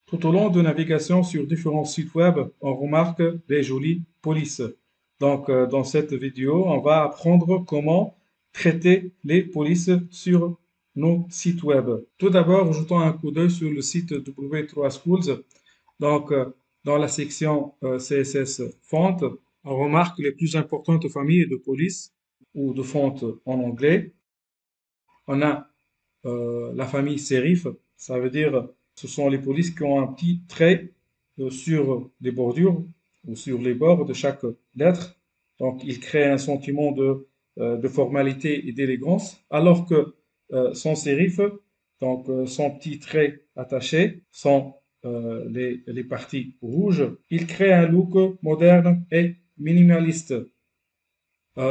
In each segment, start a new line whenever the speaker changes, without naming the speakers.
Tout au long de navigation sur différents sites web, on remarque des jolies polices. Dans cette vidéo, on va apprendre comment traiter les polices sur nos sites web. Tout d'abord, jetons un coup d'œil sur le site W3 Schools. Donc, euh, dans la section CSS Font, on remarque les plus importantes familles de polices ou de fontes en anglais. On a la famille sérif, ça veut dire ce sont les polices qui ont un petit trait sur les bordures ou sur les bords de chaque lettre. Donc, il crée un sentiment de formalité et d'élégance, alors que son sérif, son petit trait attaché, sont les parties rouges. Il crée un look moderne et minimaliste.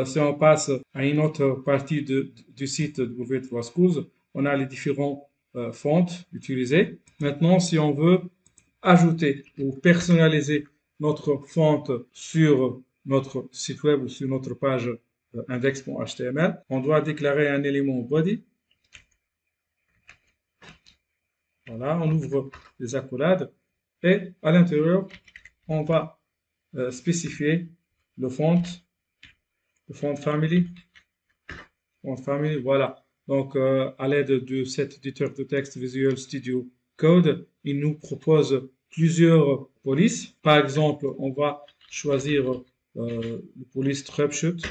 Si on passe à une autre partie du site W3 Schools, on a les différents fonts utilisés. Maintenant, si on veut ajouter ou personnaliser notre font sur notre site web ou sur notre page index.html, on doit déclarer un élément body. Voilà, on ouvre les accolades et à l'intérieur, on va spécifier le font family. Voilà. À l'aide de cet éditeur de texte Visual Studio Code, il nous propose plusieurs polices. Par exemple, on va choisir le police Troubleshoot.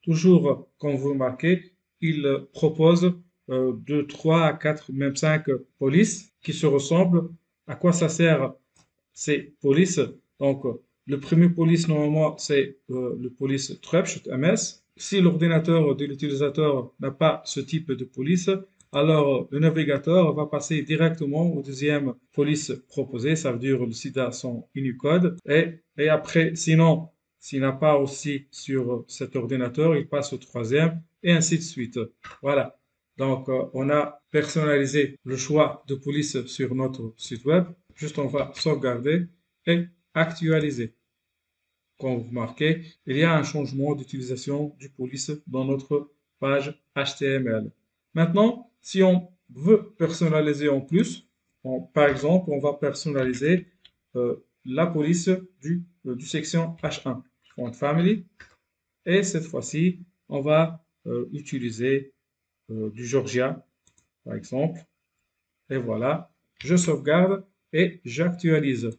Toujours quand vous marquez, il propose de 3 à 4, même 5 polices qui se ressemblent. À quoi ça sert ces polices? Le premier police, normalement, c'est le police Troubleshoot MS. Si l'ordinateur de l'utilisateur n'a pas ce type de police, alors le navigateur va passer directement au deuxième police proposé, ça veut dire le SIDA son Unicode. Et après, sinon, s'il n'a pas aussi sur cet ordinateur, il passe au troisième et ainsi de suite. Voilà. On a personnalisé le choix de police sur notre site web. Juste, on va sauvegarder et actualiser. Comme vous remarquez, il y a un changement d'utilisation du police dans notre page HTML. Maintenant, si on veut personnaliser en plus, par exemple, on va personnaliser la police du section H1, Font Family, et cette fois-ci, on va utiliser du Georgia, par exemple, et voilà, je sauvegarde et j'actualise.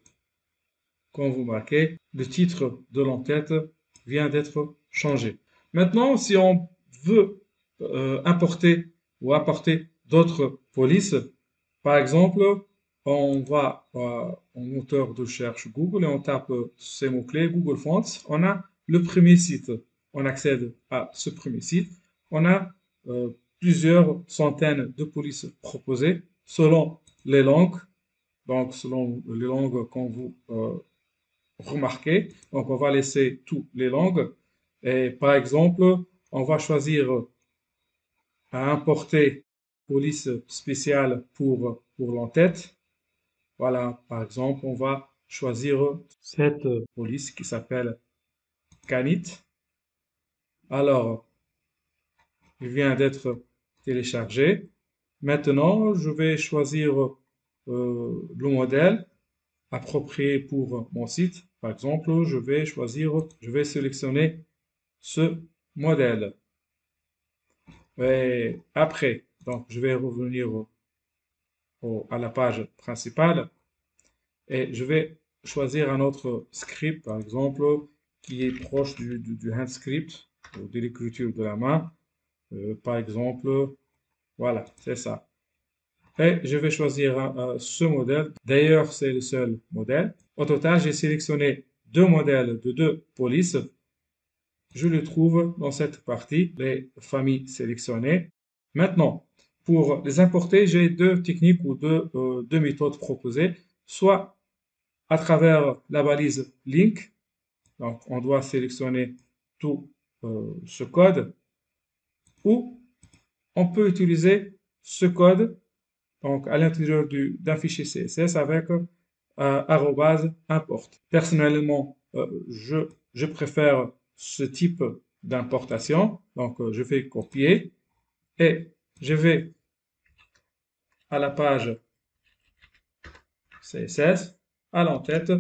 Comme vous marquez, le titre de l'entête vient d'être changé. Maintenant, si on veut importer ou apporter d'autres polices, par exemple, on va en moteur de recherche Google et on tape ces mots-clés Google Fonts. On a le premier site. On accède à ce premier site. On a plusieurs centaines de polices proposées selon les langues. Donc, selon les langues qu'on vous remarquez. Donc, on va laisser toutes les langues. Et par exemple, on va choisir à importer police spéciale pour l'entête. Voilà, par exemple, on va choisir cette police qui s'appelle Canit. Alors, il vient d'être téléchargé. Maintenant, je vais choisir le modèle approprié pour mon site. Par exemple, je vais sélectionner ce modèle. Et après, je vais revenir à la page principale et je vais choisir un autre script, par exemple, qui est proche du hand script, ou de l'écriture de la main. Par exemple, voilà, c'est ça. Et je vais choisir ce modèle. D'ailleurs, c'est le seul modèle. Au total, j'ai sélectionné deux modèles de deux polices. Je le trouve dans cette partie, les familles sélectionnées. Maintenant, pour les importer, j'ai deux techniques ou deux méthodes proposées. Soit à travers la balise link, donc on doit sélectionner tout ce code, ou on peut utiliser ce code donc à l'intérieur d'un fichier CSS avec @import. Personnellement, je préfère ce type d'importation. Je vais copier et je vais à la page CSS. À l'entête,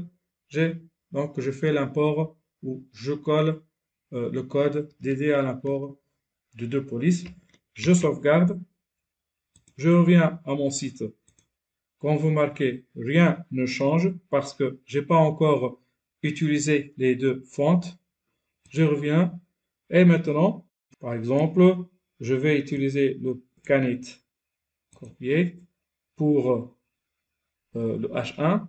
donc je fais l'import ou je colle le code dédié à l'import de deux polices. Je sauvegarde. Je reviens à mon site. Quand vous marquez rien ne change parce que j'ai pas encore utilisé les deux fontes, je reviens et maintenant, par exemple, je vais utiliser le Canit copier pour le H1.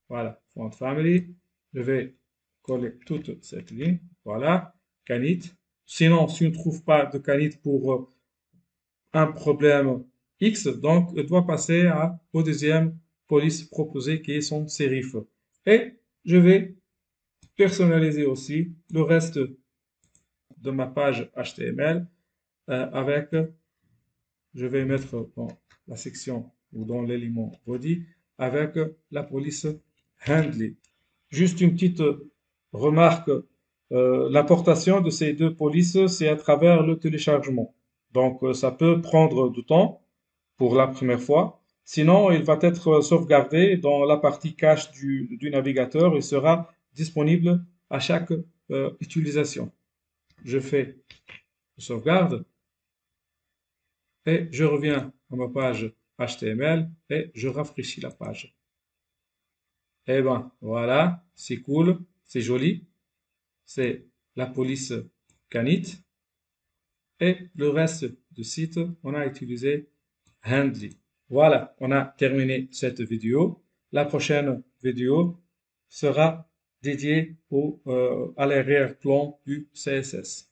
Voilà, font family. Je vais coller toute cette ligne. Voilà, Canit. Sinon, si on ne trouve pas de Canit pour un problème X, donc il doit passer au deuxième police proposé qui est son sérif. Et je vais personnaliser aussi le reste de ma page HTML avec, je vais mettre dans la section ou dans l'élément body avec la police handling. Juste une petite remarque, l'importation de ces deux polices, c'est à travers le téléchargement. Donc, ça peut prendre du temps pour la première fois. Sinon, il va être sauvegardé dans la partie cache du navigateur et sera disponible à chaque utilisation. Je fais sauvegarde et je reviens à ma page HTML et je rafraîchis la page. Et ben voilà, c'est cool, c'est joli. C'est la police Canit. Et le reste du site, on a utilisé Handly. Voilà, on a terminé cette vidéo. La prochaine vidéo sera dédiée à l'arrière-plan du CSS.